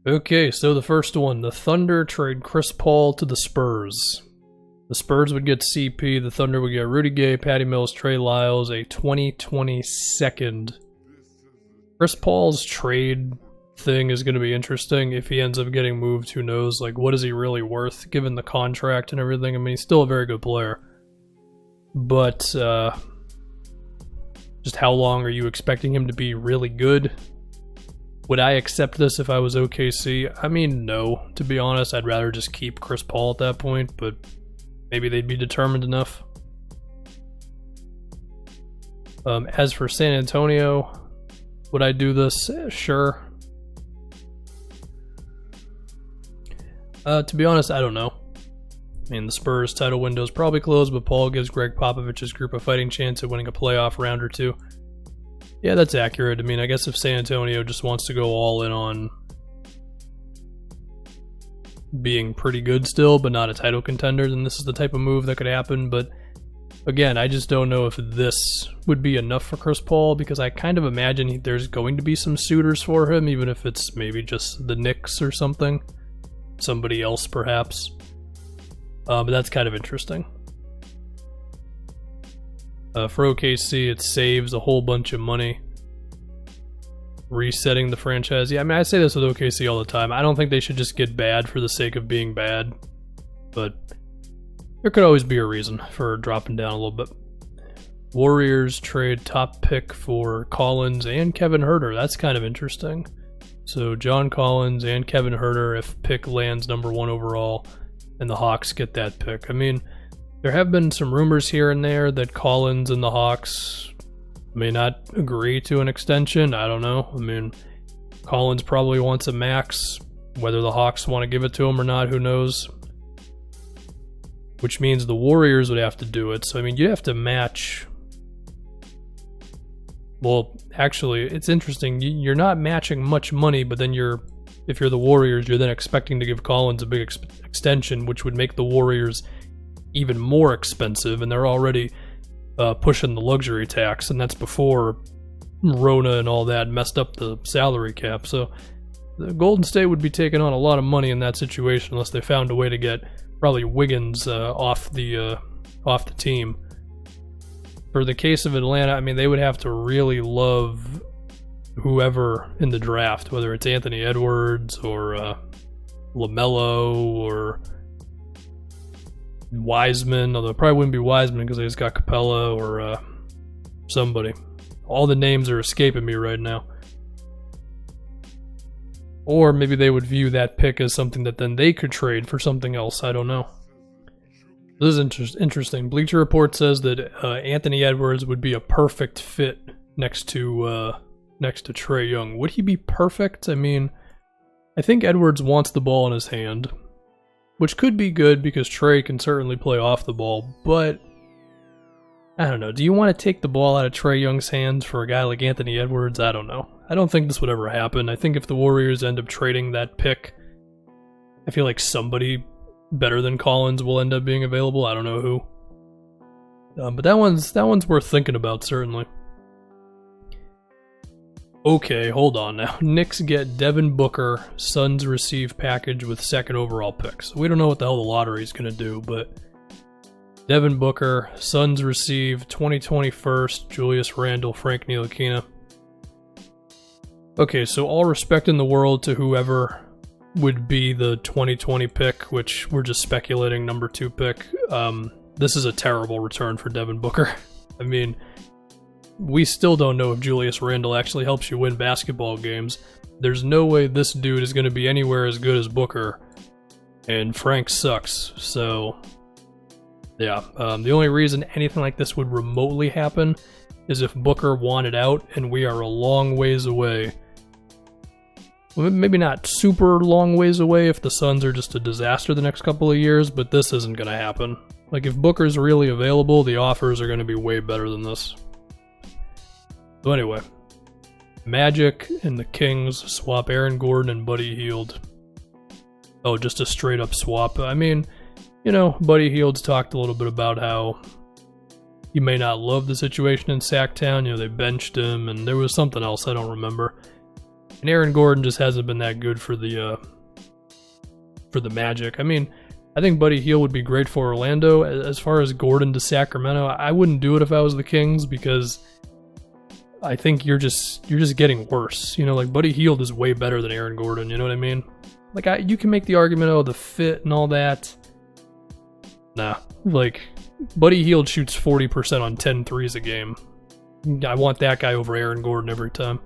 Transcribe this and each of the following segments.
Okay, so the first one, the Thunder trade Chris Paul to the Spurs. The Spurs would get CP, the Thunder would get Rudy Gay, Patty Mills, Trey Lyles, a 2020 second. Chris Paul's trade thing is going to be interesting. If he ends up getting moved, who knows? Like, what is he really worth given the contract and everything? I mean, he's still a very good player. But, just how long are you expecting him to be really good? Would I accept this if I was OKC? I mean, no. To be honest, I'd rather just keep Chris Paul at that point, but maybe they'd be determined enough. As for San Antonio, would I do this? Sure. To be honest, I don't know. I mean, the Spurs title window is probably closed, but Paul gives Greg Popovich's group a fighting chance at winning a playoff round or two. Yeah, that's accurate. I mean, I guess if San Antonio just wants to go all in on being pretty good still, but not a title contender, then this is the type of move that could happen. But again, I just don't know if this would be enough for Chris Paul, because I kind of imagine there's going to be some suitors for him, even if it's maybe just the Knicks or something. Somebody else, perhaps. But that's kind of interesting. For OKC, it saves a whole bunch of money. Resetting the franchise. Yeah, I mean, I say this with OKC all the time. I don't think they should just get bad for the sake of being bad. But there could always be a reason for dropping down a little bit. Warriors trade top pick for Collins and Kevin Huerter. That's kind of interesting. So John Collins and Kevin Huerter if pick lands number 1 overall. And the Hawks get that pick. I mean, there have been some rumors here and there that Collins and the Hawks may not agree to an extension. I don't know. I mean, Collins probably wants a max. Whether the Hawks want to give it to him or not, who knows? Which means the Warriors would have to do it. So, I mean, you have to match. Well, actually, it's interesting. You're not matching much money, but then if you're the Warriors, you're then expecting to give Collins a big extension, which would make the Warriors even more expensive, and they're already pushing the luxury tax, and that's before Rona and all that messed up the salary cap. So the Golden State would be taking on a lot of money in that situation unless they found a way to get probably Wiggins off the team. For the case of Atlanta, I mean, they would have to really love whoever in the draft, whether it's Anthony Edwards or LaMelo or Wiseman, although it probably wouldn't be Wiseman because they just got Capella or somebody. All the names are escaping me right now. Or maybe they would view that pick as something that then they could trade for something else. I don't know. This is interesting. Bleacher Report says that Anthony Edwards would be a perfect fit next to Trae Young. Would he be perfect? I mean, I think Edwards wants the ball in his hand, which could be good because Trae can certainly play off the ball, but I don't know. Do you want to take the ball out of Trae Young's hands for a guy like Anthony Edwards? I don't know. I don't think this would ever happen. I think if the Warriors end up trading that pick, I feel like somebody better than Collins will end up being available. I don't know who. But that one's worth thinking about, certainly. Okay, hold on now. Knicks get Devin Booker, Suns receive package with 2nd overall picks. We don't know what the hell the lottery is going to do, but Devin Booker, Suns receive 2020 first, Julius Randle, Frank Ntilikina. Okay, so all respect in the world to whoever would be the 2020 pick, which we're just speculating, number 2 pick. This is a terrible return for Devin Booker. I mean, we still don't know if Julius Randle actually helps you win basketball games. There's no way this dude is going to be anywhere as good as Booker, and Frank sucks. So, yeah, the only reason anything like this would remotely happen is if Booker wanted out, and we are a long ways away. Well, maybe not super long ways away if the Suns are just a disaster the next couple of years, but this isn't going to happen. Like, if Booker's really available, the offers are going to be way better than this. So anyway, Magic and the Kings swap Aaron Gordon and Buddy Hield. Oh, just a straight up swap. I mean, you know, Buddy Hield's talked a little bit about how he may not love the situation in Sacktown. You know, they benched him, and there was something else I don't remember. And Aaron Gordon just hasn't been that good for the Magic. I mean, I think Buddy Hield would be great for Orlando. As far as Gordon to Sacramento, I wouldn't do it if I was the Kings, because I think you're just getting worse. You know, like Buddy Hield is way better than Aaron Gordon. You know what I mean? Like you can make the argument, oh, the fit and all that. Nah, like Buddy Hield shoots 40% on 10 threes a game. I want that guy over Aaron Gordon every time.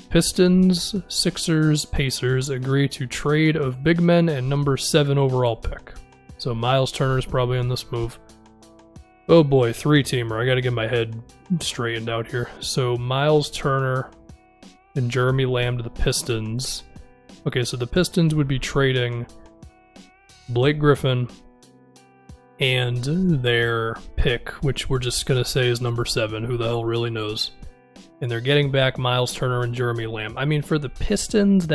Pistons, Sixers, Pacers agree to trade of big men and number 7 overall pick. So Miles Turner's probably on this move. Oh boy, 3-teamer. I gotta get my head straightened out here. So Miles Turner and Jeremy Lamb to the Pistons. Okay, so the Pistons would be trading Blake Griffin and their pick, which we're just gonna say is number 7. Who the hell really knows? And they're getting back Miles Turner and Jeremy Lamb. I mean, for the Pistons,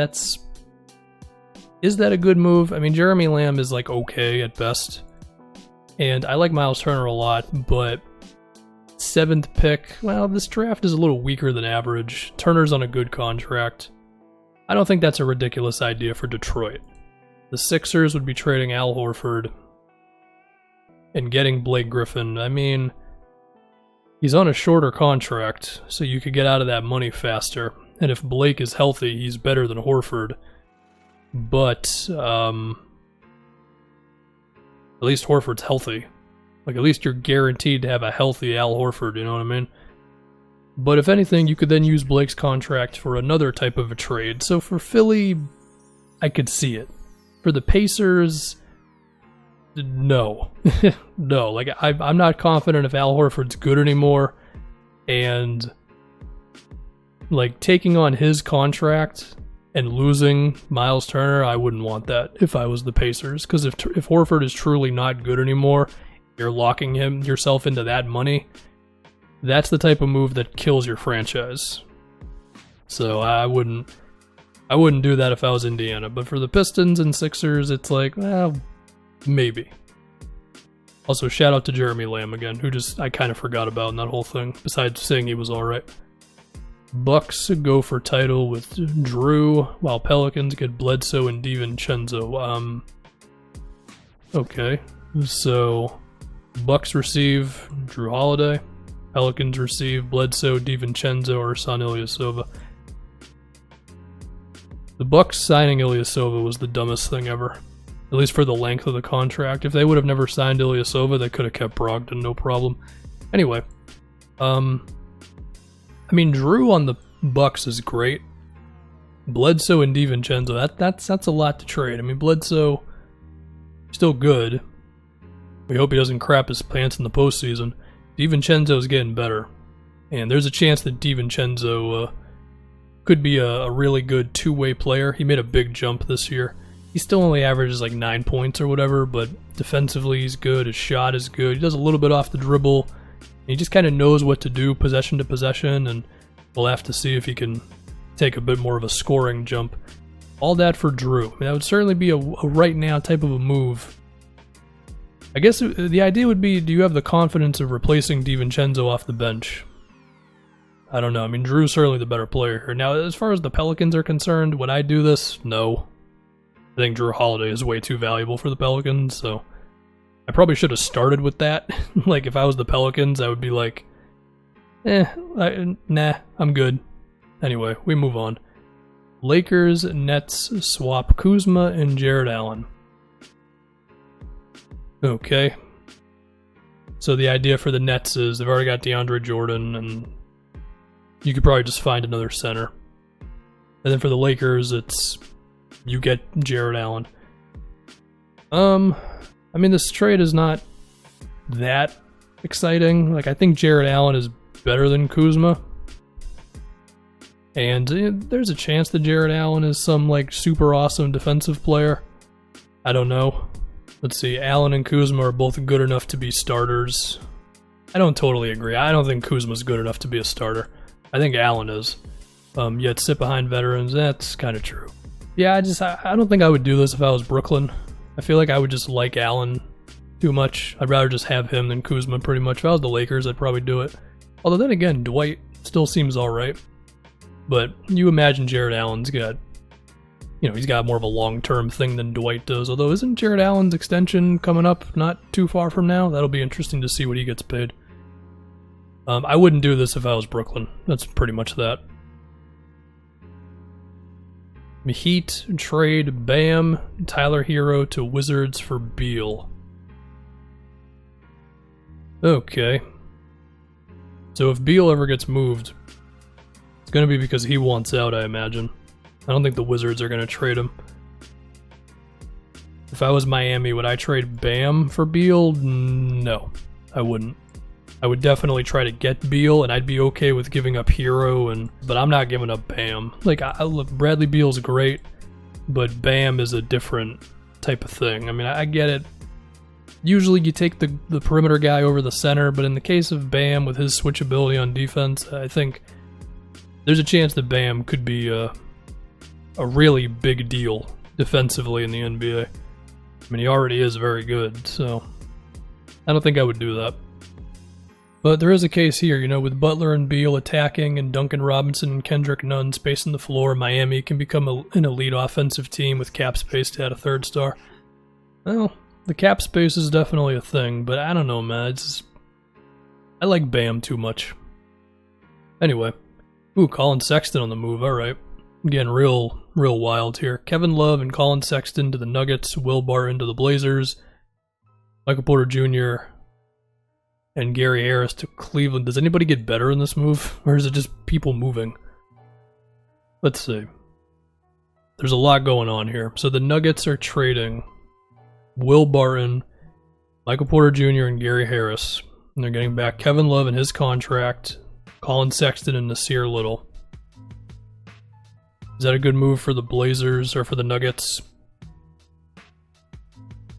is that a good move? I mean, Jeremy Lamb is like okay at best. And I like Miles Turner a lot, but 7th pick, well, this draft is a little weaker than average. Turner's on a good contract. I don't think that's a ridiculous idea for Detroit. The Sixers would be trading Al Horford and getting Blake Griffin. I mean, he's on a shorter contract, so you could get out of that money faster. And if Blake is healthy, he's better than Horford. But, at least Horford's healthy. Like, at least you're guaranteed to have a healthy Al Horford, you know what I mean? But if anything, you could then use Blake's contract for another type of a trade. So for Philly, I could see it. For the Pacers, no. No, like, I'm not confident if Al Horford's good anymore. And, like, taking on his contract and losing Miles Turner, I wouldn't want that if I was the Pacers. Because if Horford is truly not good anymore, you're locking yourself into that money. That's the type of move that kills your franchise. So I wouldn't do that if I was Indiana. But for the Pistons and Sixers, it's like, well, maybe. Also, shout out to Jeremy Lamb again, who I kind of forgot about in that whole thing, besides saying he was alright. Bucks go for title with Drew, while Pelicans get Bledsoe and DiVincenzo. Okay, so Bucks receive Drew Holiday, Pelicans receive Bledsoe, DiVincenzo, or San Ilyasova. The Bucks signing Ilyasova was the dumbest thing ever, at least for the length of the contract. If they would have never signed Ilyasova, they could have kept Brogdon, no problem. Anyway, I mean, Drew on the Bucks is great. Bledsoe and DiVincenzo, that's a lot to trade. I mean, Bledsoe, still good. We hope he doesn't crap his pants in the postseason. DiVincenzo's getting better. And there's a chance that DiVincenzo could be a really good two-way player. He made a big jump this year. He still only averages like 9 points or whatever, but defensively he's good, his shot is good. He does a little bit off the dribble. He just kind of knows what to do possession to possession, and we'll have to see if he can take a bit more of a scoring jump. All that for Drew. I mean, that would certainly be a right now type of a move. I guess the idea would be, do you have the confidence of replacing DiVincenzo off the bench? I don't know. I mean, Drew's certainly the better player here. Now, as far as the Pelicans are concerned, would I do this? No. I think Drew Holiday is way too valuable for the Pelicans, so I probably should have started with that. Like, if I was the Pelicans, I would be like, nah, I'm good. Anyway, we move on. Lakers, Nets swap Kuzma and Jared Allen. Okay. So the idea for the Nets is they've already got DeAndre Jordan, and you could probably just find another center. And then for the Lakers, it's you get Jared Allen. I mean, this trade is not that exciting. Like, I think Jared Allen is better than Kuzma. And there's a chance that Jared Allen is some, like, super awesome defensive player. I don't know. Let's see, Allen and Kuzma are both good enough to be starters. I don't totally agree. I don't think Kuzma's good enough to be a starter. I think Allen is. Yet sit behind veterans, that's kind of true. Yeah, I don't think I would do this if I was Brooklyn. I feel like I would just like Allen too much. I'd rather just have him than Kuzma, pretty much. If I was the Lakers, I'd probably do it. Although then again, Dwight still seems alright. But you imagine Jared Allen's got, he's got more of a long-term thing than Dwight does. Although, isn't Jared Allen's extension coming up not too far from now? That'll be interesting to see what he gets paid. I wouldn't do this if I was Brooklyn. That's pretty much that. Heat trade Bam, Tyler Hero to Wizards for Beal. Okay. So if Beal ever gets moved, it's going to be because he wants out, I imagine. I don't think the Wizards are going to trade him. If I was Miami, would I trade Bam for Beal? No, I wouldn't. I would definitely try to get Beal, and I'd be okay with giving up Hero, but I'm not giving up Bam. Like, look, Bradley Beal's great, but Bam is a different type of thing. I mean, I get it. Usually you take the perimeter guy over the center, but in the case of Bam, with his switchability on defense, I think there's a chance that Bam could be a really big deal defensively in the NBA. I mean, he already is very good, so I don't think I would do that. But there is a case here, with Butler and Beal attacking and Duncan Robinson and Kendrick Nunn spacing the floor, Miami can become an elite offensive team with cap space to add a third star. Well, the cap space is definitely a thing, but I don't know, man. I like Bam too much. Anyway. Ooh, Collin Sexton on the move, alright. Getting real wild here. Kevin Love and Collin Sexton to the Nuggets, Will Barton to the Blazers, Michael Porter Jr., and Gary Harris to Cleveland. Does anybody get better in this move? Or is it just people moving? Let's see. There's a lot going on here. So the Nuggets are trading Will Barton, Michael Porter Jr., and Gary Harris. And they're getting back Kevin Love and his contract, Collin Sexton and Nasir Little. Is that a good move for the Blazers or for the Nuggets?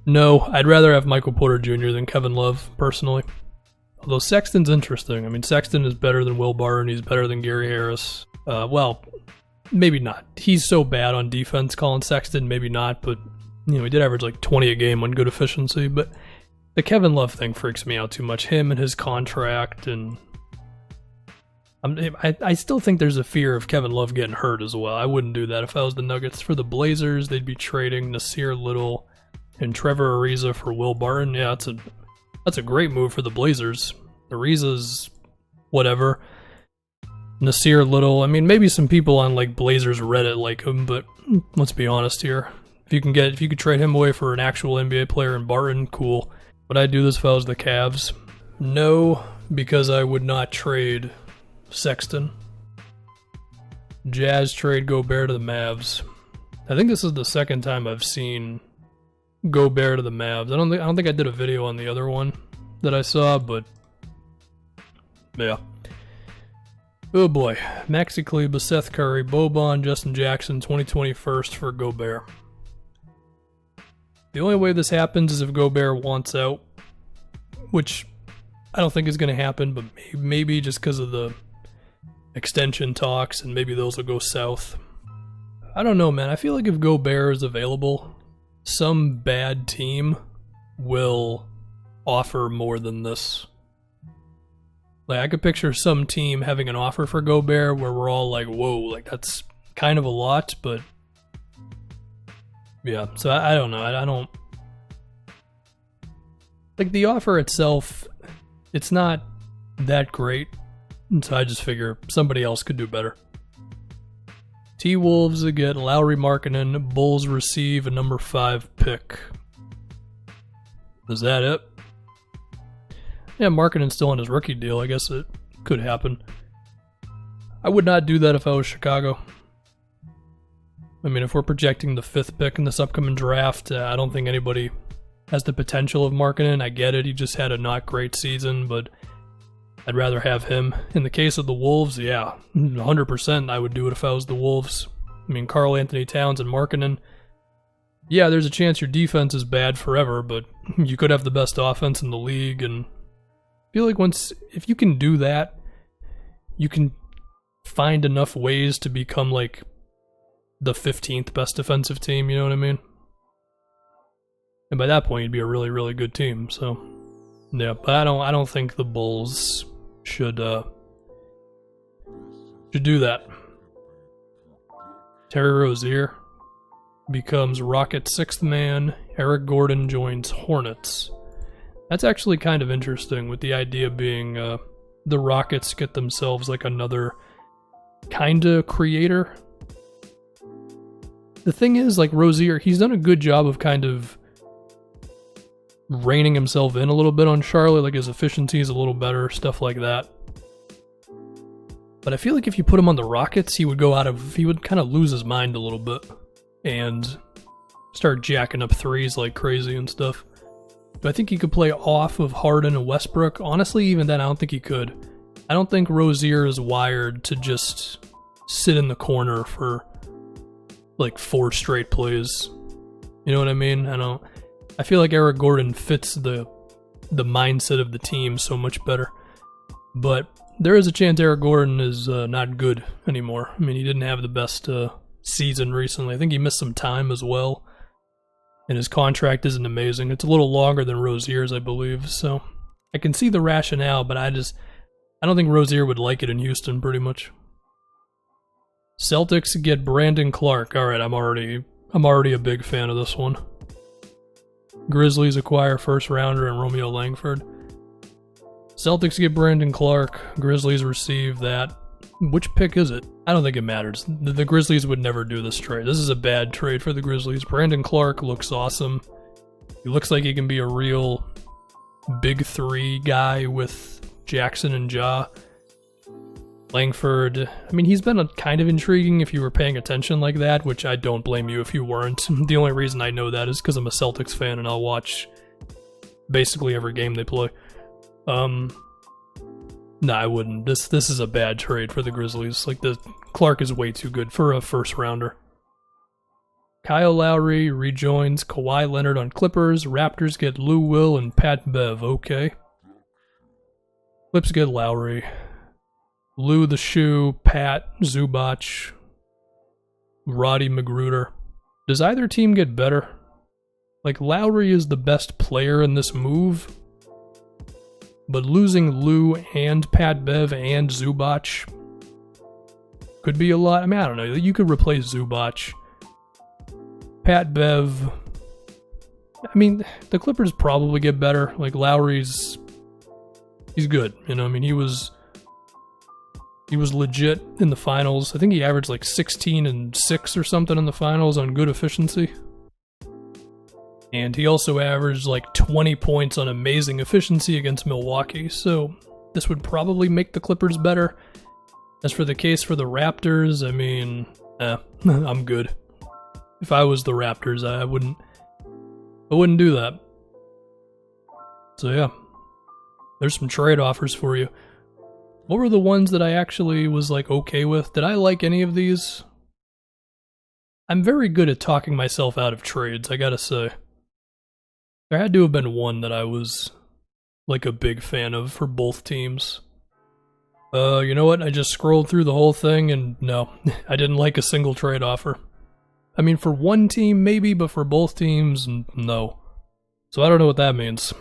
No, I'd rather have Michael Porter Jr. than Kevin Love, personally. Although Sexton's interesting. I mean, Sexton is better than Will Barton. He's better than Gary Harris. Well, maybe not. He's so bad on defense, Collin Sexton, maybe not. But, he did average like 20 a game on good efficiency. But the Kevin Love thing freaks me out too much. Him and his contract. And I still think there's a fear of Kevin Love getting hurt as well. I wouldn't do that if I was the Nuggets. For the Blazers, they'd be trading Nasir Little and Trevor Ariza for Will Barton. Yeah, that's a great move for the Blazers. Ariza's whatever. Nasir Little, I mean, maybe some people on like Blazers Reddit like him, but let's be honest here. If you could trade him away for an actual NBA player in Barton, cool. Would I do this if I was the Cavs? No, because I would not trade Sexton. Jazz trade Gobert to the Mavs. I think this is the second time I've seen Gobert to the Mavs. I don't think I did a video on the other one that I saw, but yeah. Oh boy. Maxi Kleber, Seth Curry, Boban, Justin Jackson, 2021st for Gobert. The only way this happens is if Gobert wants out, which I don't think is going to happen, but maybe just because of the extension talks, and maybe those will go south. I don't know, man. I feel like if Gobert is available, some bad team will offer more than this. Like, I could picture some team having an offer for Gobert where we're all like, whoa, like that's kind of a lot, but yeah, so I don't know. I don't like the offer itself. It's not that great, and so I just figure somebody else could do better. T-Wolves get Lowry Markkanen. Bulls receive a number 5 pick. Is that it? Yeah, Markkanen's still on his rookie deal. I guess it could happen. I would not do that if I was Chicago. I mean, if we're projecting the 5th pick in this upcoming draft, I don't think anybody has the potential of Markkanen. I get it. He just had a not great season, but I'd rather have him. In the case of the Wolves, yeah, 100% I would do it if I was the Wolves. I mean, Karl Anthony Towns and Markkanen. Yeah, there's a chance your defense is bad forever, but you could have the best offense in the league, and I feel like if you can do that, you can find enough ways to become like the 15th best defensive team, you know what I mean? And by that point, you'd be a really, really good team. So, yeah, but I don't think the Bulls should do that. Terry Rozier becomes Rockets' sixth man. Eric Gordon joins Hornets. That's actually kind of interesting, with the idea being the Rockets get themselves like another kind of creator. The thing is, like, Rozier, he's done a good job of kind of reining himself in a little bit on Charlotte. Like, his efficiency is a little better, stuff like that. But I feel like if you put him on the Rockets, he would kind of lose his mind a little bit and start jacking up threes like crazy and stuff. Do I think he could play off of Harden and Westbrook? Honestly, even then, I don't think he could. I don't think Rozier is wired to just sit in the corner for like 4 straight plays. You know what I mean? I feel like Eric Gordon fits the mindset of the team so much better. But there is a chance Eric Gordon is not good anymore. I mean, he didn't have the best season recently. I think he missed some time as well. And his contract isn't amazing. It's a little longer than Rozier's, I believe. So I can see the rationale, but I don't think Rozier would like it in Houston, pretty much. Celtics get Brandon Clark. All right, I'm already a big fan of this one. Grizzlies acquire first rounder and Romeo Langford. Celtics get Brandon Clark. Grizzlies receive that. Which pick is it? I don't think it matters. The Grizzlies would never do this trade. This is a bad trade for the Grizzlies. Brandon Clark looks awesome. He looks like he can be a real big 3 guy with Jackson and Ja. Langford, I mean, he's been kind of intriguing if you were paying attention like that, which I don't blame you if you weren't. The only reason I know that is because I'm a Celtics fan and I'll watch basically every game they play. No, I wouldn't. This is a bad trade for the Grizzlies. Like, the Clark is way too good for a first rounder. Kyle Lowry rejoins Kawhi Leonard on Clippers. Raptors get Lou Will and Pat Bev. Okay. Clips get Lowry. Lou the Shoe, Pat, Zubac, Roddy Magruder. Does either team get better? Like, Lowry is the best player in this move, but losing Lou and Pat Bev and Zubac could be a lot. I mean, I don't know. You could replace Zubac. Pat Bev. I mean, the Clippers probably get better. Like, he's good. You know, I mean, he was legit in the finals. I think he averaged like 16 and 6 or something in the finals on good efficiency. And he also averaged like 20 points on amazing efficiency against Milwaukee. So this would probably make the Clippers better. As for the case for the Raptors, I mean, I'm good. If I was the Raptors, I wouldn't do that. So yeah, there's some trade offers for you. What were the ones that I actually was like okay with? Did I like any of these? I'm very good at talking myself out of trades, I gotta say. There had to have been one that I was like a big fan of for both teams. You know what? I just scrolled through the whole thing and no, I didn't like a single trade offer. I mean, for one team maybe, but for both teams, no. So I don't know what that means.